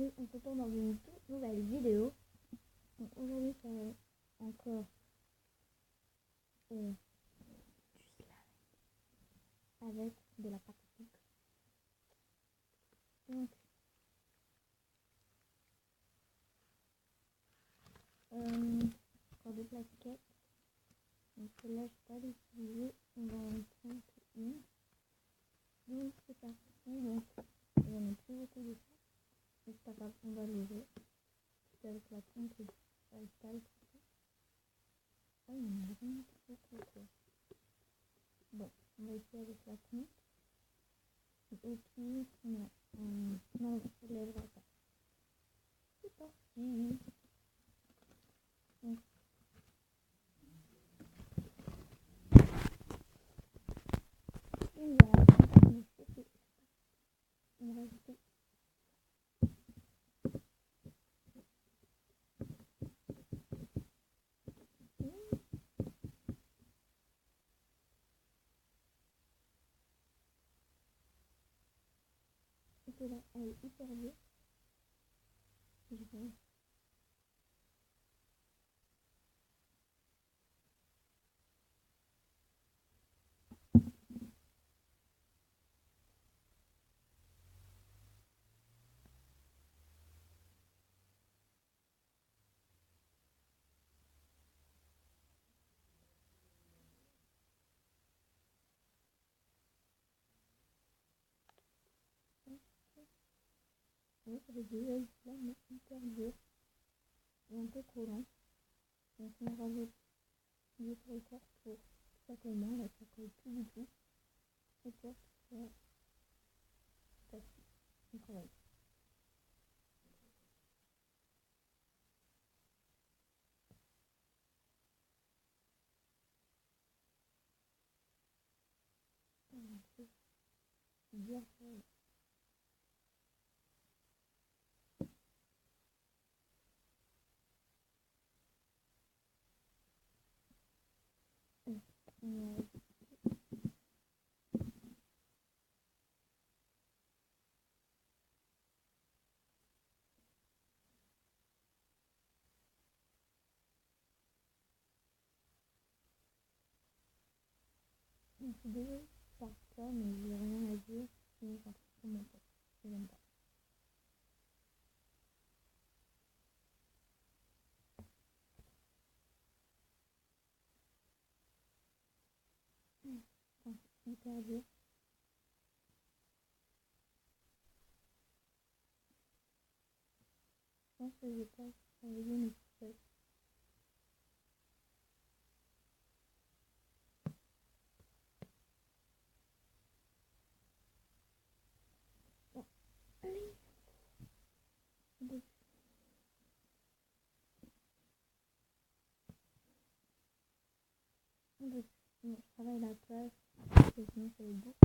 aujourd'hui on se retrouve dans une toute nouvelle vidéo. Donc aujourd'hui ça va encore du slime avec de la pâte à sucre. Donc encore deux plaquettes. Donc celle-là je vais pas l'utiliser, on va en prendre une. Donc c'est parti, donc il y en a plus beaucoup de ça. Mais c'est pas grave, on va l'ouvrir. C'est avec la pompe et avec ça. Ah, il y en a vraiment beaucoup quoi. Bon, on va essayer avec la pompe. Et puis, non, je ne lèverai pas. C'est parti. Donc, et voilà, on va rajouter. Et là, elle est hyper dure. Je vais j'avais déjà eu ça, mais hyper dur et un peu trop lent. Donc on rajoute du corps pour simplement, là ça colle plus du tout. Et pour que ça passe. On travaille. C'est bien fait. Je suis désolée par ça, mais j'ai rien à dire. Sinon, j'en fous mon pote. Je l'aime pas. Enfin, hyper dur. Je pense que je vais pas travailler mes fesses. Bon, allez. Bon, je travaille la place. Parce que sinon, ça va être beaucoup.